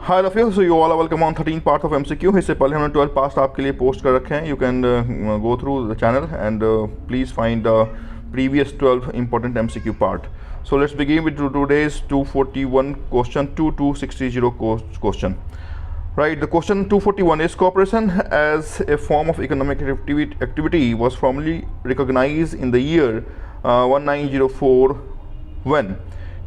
हाय लफिया, so you all are welcome on 13 part of MCQ. इससे पहले हमने 12 पार्ट आपके लिए पोस्ट कर रखे हैं। You can go through the channel and please find the previous 12 important MCQ part. So let's begin with today's 241 question, 2260 question. Right, the question 241 is cooperation as a form of economic activity was formally recognized in the year 1904 when.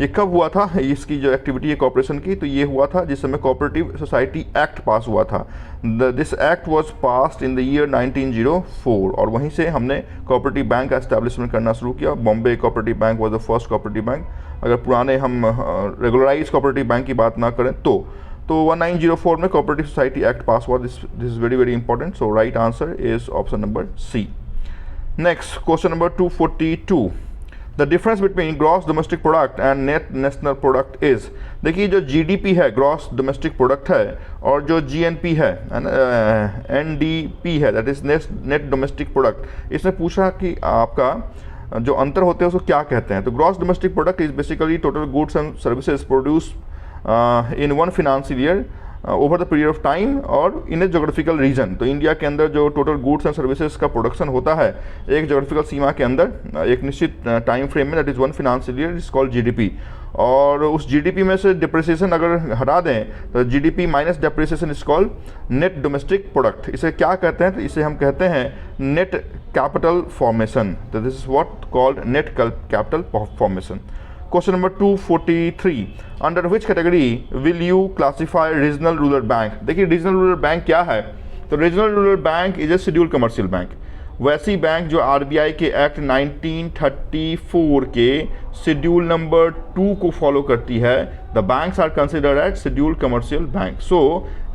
ये कब हुआ था? इसकी जो activity है corporation की, तो ये हुआ था जिस समय कोऑपरेटिव सोसाइटी एक्ट पास हुआ था। This act was passed in the year 1904 और वहीं से हमने कोऑपरेटिव बैंक का एस्टैब्लिशमेंट करना शुरू किया। Bombay cooperative bank was the first cooperative bank. अगर पुराने हम रेगुलराइज कोऑपरेटिव बैंक की बात ना करें तो 1904 में कोऑपरेटिव सोसाइटी एक्ट पास हुआ। This is very very important. So right answer is option number C. Next question number 242, the difference between gross domestic product and net national product is. देखिए, जो GDP है gross domestic product है, और जो GNP है NDP है, that is net domestic product, इसने पूछा कि आपका जो अंतर होते हैं उसको क्या कहते हैं। तो gross domestic product is basically total goods and services produce in one financial year over the period of time और इन ए जोग्राफिकल रीजन। तो इंडिया के अंदर जो टोटल गुड्स एंड सर्विसेज का प्रोडक्शन होता है एक जोग्राफिकल सीमा के अंदर एक निश्चित टाइम फ्रेम में, that is one financial year, is called GDP. और उस जीडीपी में से डिप्रिसिएशन अगर हटा दें तो GDP minus depreciation is called net domestic product. इसे क्या कहते हैं? तो इसे हम कहते हैं नेट कैपिटल फॉर्मेशन। तो this is what called net capital formation. Question number 243, under which category will you classify regional rural bank? देखिए, रीजनल रूरल बैंक क्या है? तो regional rural bank is a schedule commercial bank. वैसी bank जो RBI के act 1934 के schedule number 2 को follow करती है, the banks are considered as schedule commercial bank. So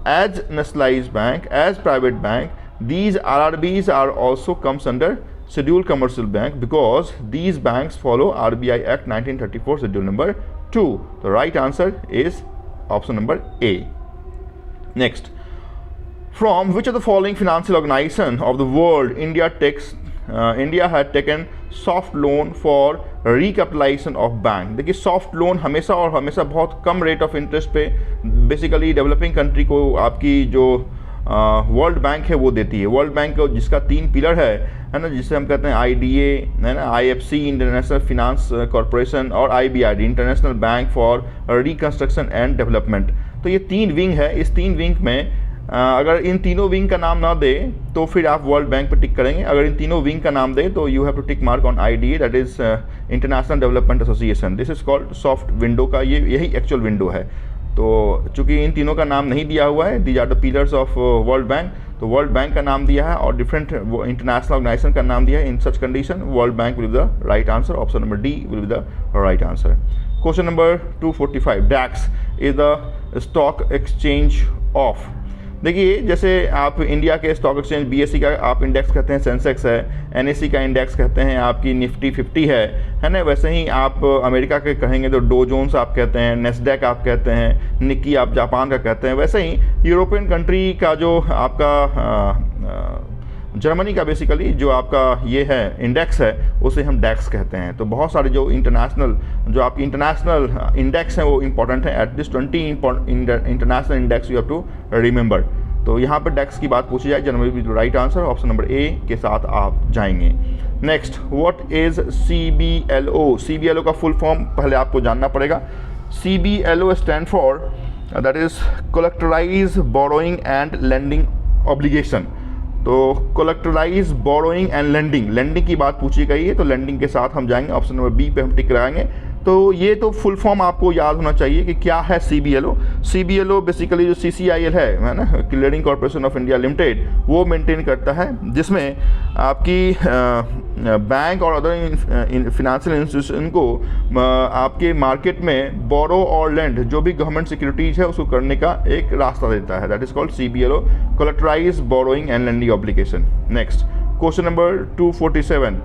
as nationalised bank, as private bank, these RRBs are also comes under schedule commercial bank because these banks follow RBI Act 1934 schedule number 2. The right answer is option number A. Next, from which of the following financial organization of the world India had taken soft loan for recapitalization of bank? देखिए, soft loan हमेशा और हमेशा बहुत कम rate of interest पे basically developing country को आपकी जो world bank है वो देती है। वर्ल्ड बैंक जिसका 3 पिलर है ना, जिसे हम कहते हैं आईडीए, है ना, आईएफसी इंटरनेशनल फिनांस कॉरपोरेशन, और IBRD international bank for reconstruction and development. तो ये 3 विंग है। इस 3 विंग में अगर इन तीनों विंग का नाम ना दे तो फिर आप वर्ल्ड बैंक पे टिक करेंगे। अगर इन तीनों विंग का नाम दे तो you have to tick mark on IDA, that is international development association. This is called soft window का, यही एक्चुअल विंडो है। तो चूंकि इन तीनों का नाम नहीं दिया हुआ है, these are the pillars of world bank, तो वर्ल्ड बैंक का नाम दिया है और डिफरेंट इंटरनेशनल ऑर्गेनाइजेशन का नाम दिया है। In such condition World Bank will be the right answer. Option number D will be the right answer. Question number 245, DAX is the stock exchange of. देखिए, जैसे आप इंडिया के स्टॉक एक्सचेंज बीएससी का आप इंडेक्स कहते हैं Sensex है, NSC का इंडेक्स कहते हैं आपकी निफ्टी 50 है ना। वैसे ही आप अमेरिका के कहेंगे तो डो जोन्स आप कहते हैं, नेस्डैक आप कहते हैं, निक्की आप जापान का कहते हैं। वैसे ही यूरोपियन कंट्री का जो आपका जर्मनी का बेसिकली जो आपका ये है इंडेक्स है उसे हम डैक्स कहते हैं। तो बहुत सारे जो आपकी इंटरनेशनल इंडेक्स हैं वो इंपॉर्टेंट है। At least 20 international index you have to remember. तो यहाँ पर डैक्स की बात पूछी जाए, Germany will be the right answer. Option number A के साथ आप जाएंगे। Next, what is CBLO? CBLO का फुल फॉर्म पहले आपको जानना पड़ेगा। CBLO stand for that is collateralize borrowing and lending obligation. तो कोलेक्टराइज बोरोइंग एंड लेंडिंग की बात पूछी गई है, तो लेंडिंग के साथ हम जाएंगे। ऑप्शन नंबर बी पे हम टिक लगाएंगे। तो ये तो फुल फॉर्म आपको याद होना चाहिए कि क्या है CBLO। CBLO बेसिकली जो CCIL है ना, clearing corporation of India limited, वो मेंटेन करता है, जिसमें आपकी बैंक और अदर फिनेंशियल इंस्टीट्यूशन को आपके मार्केट में बोरो और लेंड जो भी गवर्नमेंट सिक्योरिटीज़ है उसको करने का एक रास्ता देता है। That is called CBLO, collateralize borrowing and lending obligation. Next, question number 247,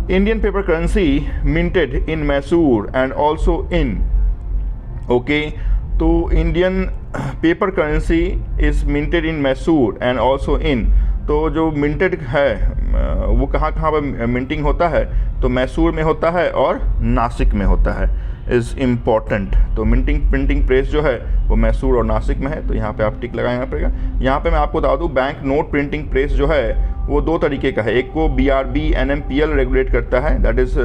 Indian paper currency minted in Mysore and also in, okay, तो Indian paper currency is minted in Mysore and also in, तो जो minted है वो कहाँ कहाँ पर minting होता है, तो मैसूर में होता है और नासिक में होता है, इज़ इम्पॉर्टेंट। तो प्रिंटिंग प्रेस जो है वो मैसूर और नासिक में है, तो यहाँ पे आप टिक लगाना पड़ेगा। यहाँ पे मैं आपको बता दूँ, बैंक नोट प्रिंटिंग प्रेस जो है वो दो तरीके का है। एक को BRB NMPL रेगुलेट करता है, दैट इज़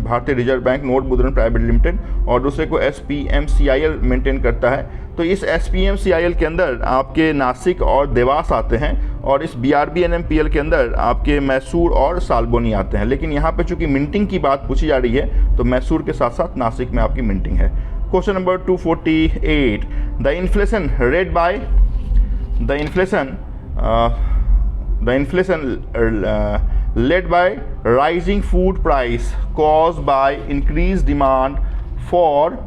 भारतीय रिजर्व बैंक नोट मुद्रण प्राइवेट लिमिटेड, और दूसरे को SPMCIL मेंटेन करता है। तो इस SPMCIL के अंदर आपके नासिक और देवास आते हैं, और इस BRB NMPL के अंदर आपके मैसूर और सालबोनी आते हैं। लेकिन यहाँ पे चूंकि मिंटिंग की बात पूछी जा रही है, तो मैसूर के साथ साथ नासिक में आपकी मिंटिंग है। Question number 248, the inflation rate by the inflation led by rising food price caused by increased demand for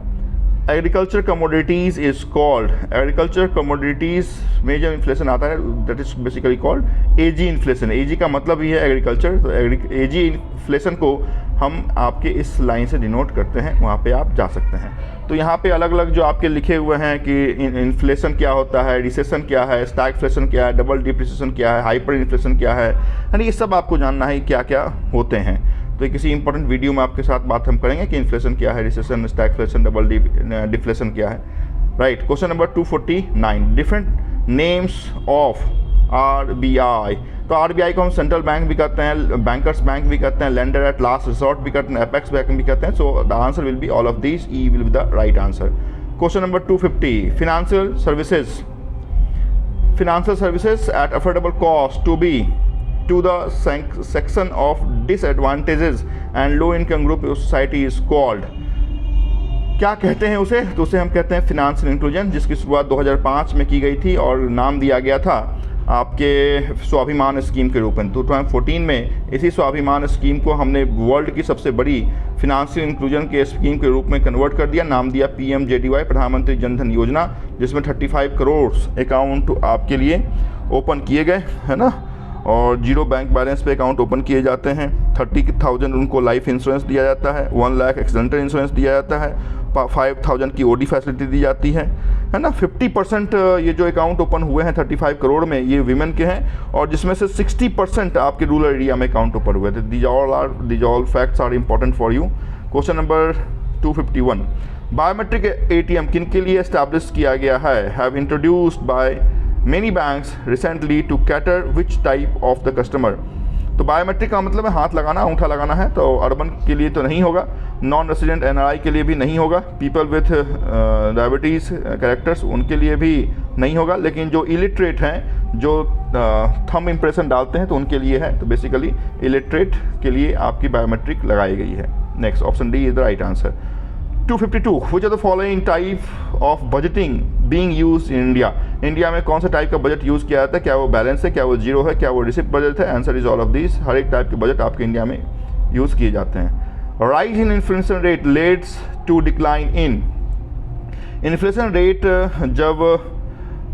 agriculture commodities is called, agriculture commodities में जब इन्फ्लेशन आता है that is basically called AG inflation. AG का मतलब ही है agriculture, तो AG inflation को हम आपके इस लाइन से डिनोट करते हैं, वहाँ पे आप जा सकते हैं। तो यहाँ पे अलग अलग जो आपके लिखे हुए हैं कि इन्फ्लेशन क्या होता है, रिसेशन क्या है, स्टैगफ्लेशन क्या है, डबल डिप्रिसिएशन क्या है, हाइपर इन्फ्लेशन क्या है, यानी ये सब आपको जानना है क्या क्या होते हैं। तो किसी इंपॉर्टेंट वीडियो में आपके साथ बात हम करेंगे कि इन्फ्लेशन क्या है, रिसेशन, स्टैगफ्लेशन, डबल डिफ्लेशन क्या है। Right, question number 249, different names of RBI। तो RBI को हम सेंट्रल बैंक भी कहते हैं, बैंकर्स बैंक भी कहते हैं, लेंडर एट लास्ट रिसोर्ट भी कहते हैं, एपेक्स बैंक भी कहते हैं। So the answer will be all of these, E will be the right answer. Question number 250, financial services at affordable cost to the section of disadvantages and low income group society is called, क्या कहते हैं उसे? तो उसे हम कहते हैं financial inclusion, जिसकी शुरुआत 2005 में की गई थी और नाम दिया गया था आपके स्वाभिमान स्कीम के रूप में। 2014 में इसी स्वाभिमान स्कीम को हमने वर्ल्ड की सबसे बड़ी फिनेंशियल इंक्लूजन के स्कीम के रूप में कन्वर्ट कर दिया, नाम दिया PMJDY, प्रधानमंत्री जनधन योजना, जिसमें 35 करोड़ अकाउंट आपके लिए ओपन किए गए, है ना, और जीरो बैंक बैलेंस पे अकाउंट ओपन किए जाते हैं। 30,000 उनको लाइफ इंश्योरेंस दिया जाता है, 1 लाख एक्सीडेंटल इंश्योरेंस दिया जाता है, 5,000 की OD फैसिलिटी दी जाती है ना। 50% ये जो अकाउंट ओपन हुए हैं 35 करोड़ में, ये विमेन के हैं, और जिसमें से 60% आपके रूरल एरिया में अकाउंट ओपन हुए थे। These all facts are important for you. Question number 251, biometric ATM किन के लिए एस्टैब्लिश किया गया है? Have introduced by many banks recently to cater which type of the customer। तो बायोमेट्रिक का मतलब है हाथ लगाना, अंगूठा लगाना है, तो अर्बन के लिए तो नहीं होगा, नॉन रेसिडेंट NRI के लिए भी नहीं होगा, पीपल विथ डायबिटीज़ कैरेक्टर्स उनके लिए भी नहीं होगा, लेकिन जो इलिटरेट हैं, जो थंब इम्प्रेशन डालते हैं, तो उनके लिए है। तो बेसिकली इलिटरेट के लिए आपकी बायोमेट्रिक लगाई गई है। Next, option D is the right answer. 252, which are the following type of budgeting being used in India? India में कौन सा टाइप का बजट यूज़ किया जाता है? क्या वो बैलेंस है, क्या वो जीरो है, क्या वो रिसिप्ट बजट है? Answer is all of this. हर एक टाइप के बजट आपके इंडिया में यूज़ किए जाते हैं। Rise in inflation rate leads to decline in. Inflation rate जब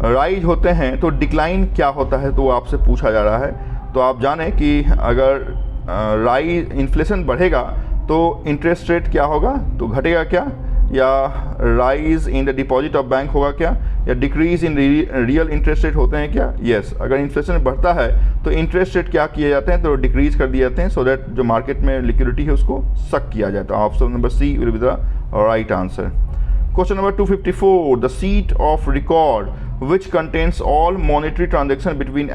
राइज होते हैं तो डिक्लाइन क्या होता है, तो वो आपसे पूछा जा रहा है। तो आप जानें कि अगर राइज इन्फ्लेशन बढ़ेगा तो इंटरेस्ट रेट क्या होगा, तो घटेगा क्या, या rise in the deposit of bank होगा क्या, या decrease in real interest rate होते हैं क्या? यस, अगर इन्फ्लेशन बढ़ता है तो इंटरेस्ट रेट क्या किए जाते हैं, तो डिक्रीज कर दिए जाते हैं, सो दैट जो मार्केट में लिक्विडिटी है उसको सक किया जाता है। Option number C will be the right answer. Question number 254, the seat of record which contains all monetary transaction between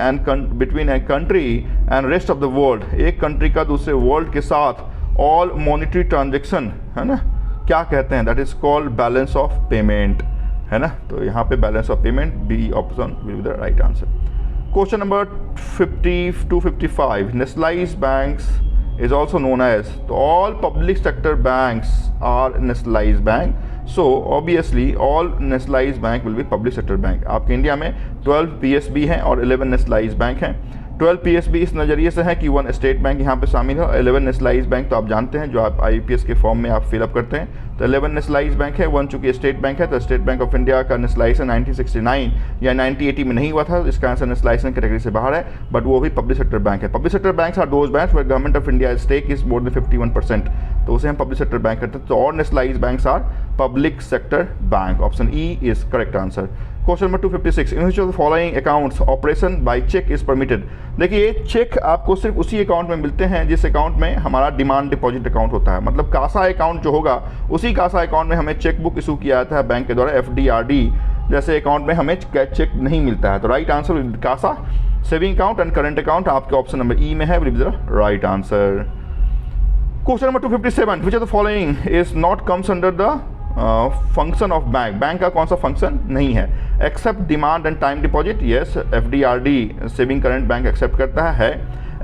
a country and rest of the world। एक country का दूसरे world के साथ ऑल मॉनिटरी ट्रांजेक्शन, है ना, क्या कहते हैं? That is called balance of payment, है ना। तो यहाँ पे balance of payment, B option will be the right answer. Question number 255, nationalised banks is also known as. तो all public sector banks are nationalised bank, so obviously all nationalised bank will be public sector bank. आपके India में 12 PSB हैं और 11 nationalised bank हैं। 12 PSB इस नज़रिए से है कि 1 स्टेट बैंक यहाँ पे शामिल है, 11 नेशनलाइज्ड बैंक तो आप जानते हैं जो आप IPS के फॉर्म में आप फिलअप करते हैं। तो 11 नेशनलाइज्ड बैंक है, 1 चूँकि स्टेट बैंक है, तो स्टेट बैंक ऑफ इंडिया का नेशनलाइजेशन 1969 या 1980 में नहीं हुआ था, इसका आंसर नेशनलाइजेशन कैटेगरी से बाहर है, बट वो भी पब्लिक सेक्टर बैंक है। Public sector banks are those banks where government of India stake is more than 51%। तो उसे हम पब्लिक सेक्टर बैंक कहते हैं। तो all nationalised banks are public sector bank. Option E is correct answer. Question number 256, in which of the following accounts operation by cheque is permitted. देखिए cheque आपको सिर्फ उसी अकाउंट में मिलते हैं जिस अकाउंट में हमारा डिमांड डिपॉजिट अकाउंट होता है, मतलब कासा अकाउंट जो होगा उसी कासा अकाउंट में हमें चेक बुक इशू किया जाता है बैंक के द्वारा। FD RD जैसे अकाउंट में हमें चेक नहीं मिलता है। तो right answer CASA saving account and current account आपके ऑप्शन नंबर ई में है, will be the right answer. Question number 257, which of the following is not comes under the function of bank. Bank का कौन सा function नहीं है? Accept demand and time deposit, yes. FD RD saving current bank accept करता है।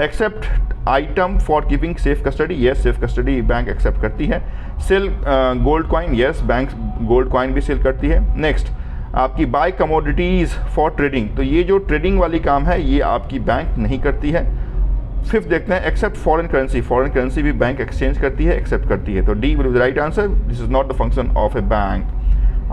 Accept item for keeping safe custody, yes safe custody bank accept करती है। Cell gold coin, yes bank gold coin भी cell करती है। Next आपकी bye commodities for trading, तो ये जो ट्रेडिंग वाली काम है ये आपकी बैंक नहीं करती है। फिफ्थ देखते हैं, accept foreign currency, foreign currency भी बैंक एक्सचेंज करती है, एक्सेप्ट करती है। तो D will be the right answer, this is not the function of a bank.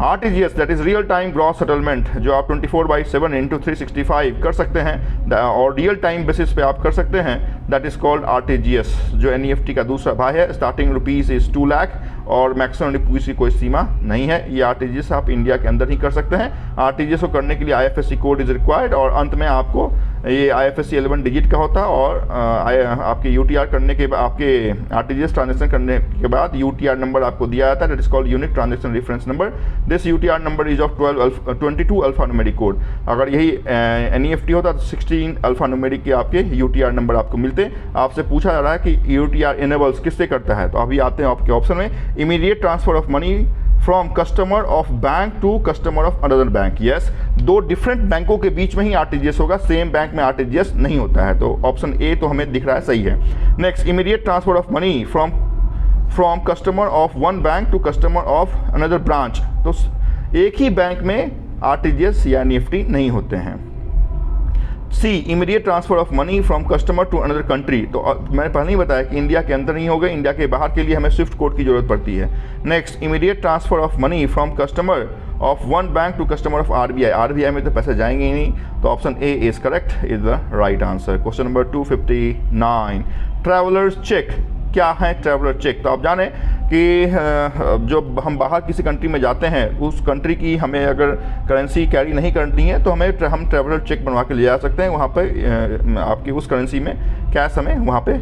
RTGS that is real time gross settlement, जो आप 24/7 इंटू 365 कर सकते हैं और रियल टाइम बेसिस पे आप कर सकते हैं, दैट इज कॉल्ड RTGS, जो NEFT का दूसरा भाई है। स्टार्टिंग रुपीज़ इज 2 लाख और मैक्सिमम रुपीज़ की कोई सीमा नहीं है। ये RTGS आप इंडिया के अंदर ही कर सकते हैं। RTGS को करने के लिए IFSC कोड इज रिक्वायर्ड और अंत में आपको ये IFSC 11 डिजिट का होता है और आपके UTR करने के बाद, आपके RTGS ट्रांजेक्शन करने के बाद UTR नंबर आपको दिया जाता है, that is called unique transaction reference number. This UTR number is of 22 alpha numeric code. अगर यही NEFT होता तो 16 अल्फा न्यूमेरिक के आपके UTR नंबर आपको मिलते। आपसे पूछा जा रहा है कि UTR इनेबल्स किससे करता है, तो अभी आते हैं आपके ऑप्शन में, immediate transfer of money from customer of bank to customer of another bank. Yes, दो डिफरेंट बैंकों के बीच में ही RTGS होगा, सेम बैंक में RTGS नहीं होता है। तो ऑप्शन ए तो हमें दिख रहा है सही है। Next, immediate transfer of money from customer of one bank to customer of another branch, तो एक ही बैंक में RTGS या NEFT नहीं होते हैं। See, immediate transfer of money from customer to another country, तो मैंने पहले ही बताया कि इंडिया के अंदर नहीं होगा, इंडिया के बाहर के लिए हमें स्विफ्ट कोड की जरूरत पड़ती है। Next, immediate transfer of money from customer of one bank to customer of RBI में तो पैसे जाएंगे ही नहीं, तो option A is correct, is the right answer. Question number 259, travellers cheque क्या है? ट्रैवलर चेक, तो आप जाने कि जब हम बाहर किसी कंट्री में जाते हैं, उस कंट्री की हमें अगर करेंसी कैरी नहीं करनी है तो हम ट्रैवलर चेक बनवा के ले जा सकते हैं। वहाँ पे आपकी उस करेंसी में कैश हमें वहाँ पे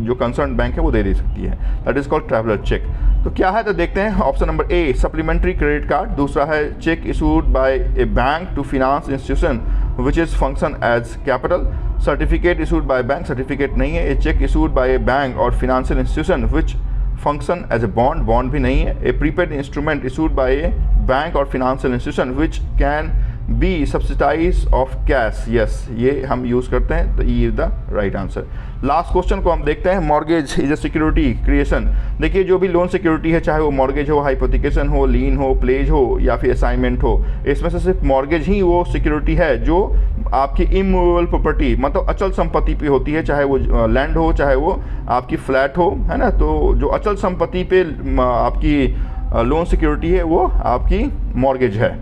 जो कंसर्न बैंक है वो दे सकती है, that is called traveller cheque. तो क्या है तो देखते हैं। Option number A, supplementary credit card. दूसरा है cheque issued by a bank to finance institution which is function as capital. Certificate issued by bank, certificate नहीं है। A cheque issued by a bank और financial institution which function as a bond, bond भी नहीं है। A prepaid instrument issued by a bank और financial institution which can be subsidise of cash, yes ये हम use करते हैं, तो E is the right answer. Last question को हम देखते हैं, mortgage is a security creation. देखिए जो भी लोन सिक्योरिटी है, चाहे वो मॉर्गेज हो, हाइपोथिकेशन हो, लीन हो, प्लेज हो या फिर असाइनमेंट हो, इसमें से सिर्फ मॉर्गेज ही वो सिक्योरिटी है जो आपकी इमूवेबल प्रॉपर्टी मतलब अचल संपत्ति पे होती है, चाहे वो लैंड हो, चाहे वो आपकी फ्लैट हो, है ना। तो जो अचल संपत्ति पे आपकी लोन सिक्योरिटी है वो आपकी मॉर्गेज है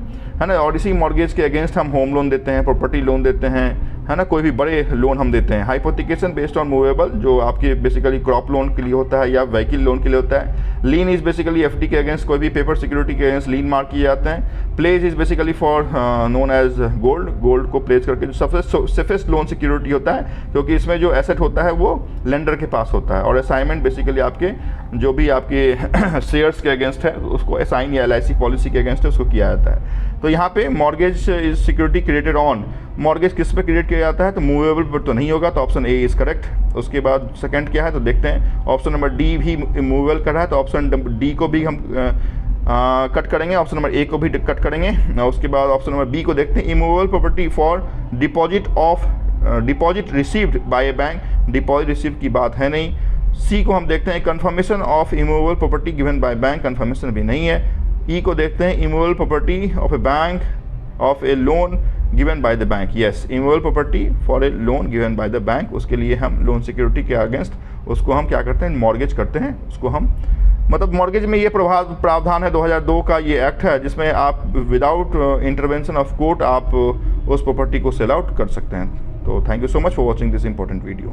ना। और इसी मॉर्गेज के अगेंस्ट हम होम लोन देते हैं, प्रॉपर्टी लोन देते हैं, है ना, कोई भी बड़े लोन हम देते हैं। हाइपोथिकेशन बेस्ड ऑन मूवेबल, जो आपके बेसिकली क्रॉप लोन के लिए होता है या व्हीकल लोन के लिए होता है। लीन इज बेसिकली FD के अगेंस्ट, कोई भी पेपर सिक्योरिटी के अगेंस्ट लीन मार्क किए जाते हैं। Pledge is basically for known as gold, gold को प्लेज करके जो सबसे सेफेस्ट लोन सिक्योरिटी होता है, क्योंकि इसमें जो एसेट होता है वो लेंडर के पास होता है। और असाइनमेंट बेसिकली आपके जो भी आपके शेयर्स के अगेंस्ट है उसको असाइन या LIC पॉलिसी के अगेंस्ट है उसको किया जाता है। तो यहाँ पे mortgage is security created on, mortgage किस पे क्रिएट किया जाता है, तो मूवेबल पर तो नहीं होगा, तो ऑप्शन ए इज करेक्ट। उसके बाद सेकंड क्या है तो देखते हैं। ऑप्शन नंबर डी भी मूवेबल कर रहा है, तो ऑप्शन डी को भी हम कट करेंगे, ऑप्शन नंबर ए को भी कट करेंगे। उसके बाद ऑप्शन नंबर बी को देखते हैं, immovable property for deposit received by a bank, deposit receive की बात है नहीं। सी को हम देखते हैं, confirmation of immovable property given by bank, confirmation भी नहीं है। ई को देखते हैं, immovable property of a bank of a loan given by the bank, yes immovable property for a loan given by the bank, उसके लिए हम loan security के अगेंस्ट उसको हम क्या करते हैं, मॉर्गेज करते हैं उसको हम। मतलब मॉर्गेज में ये प्रावधान है 2002 का ये एक्ट है, जिसमें आप विदाउट इंटरवेंशन ऑफ कोर्ट आप उस प्रॉपर्टी को सेल आउट कर सकते हैं। तो thank you so much for watching this important video.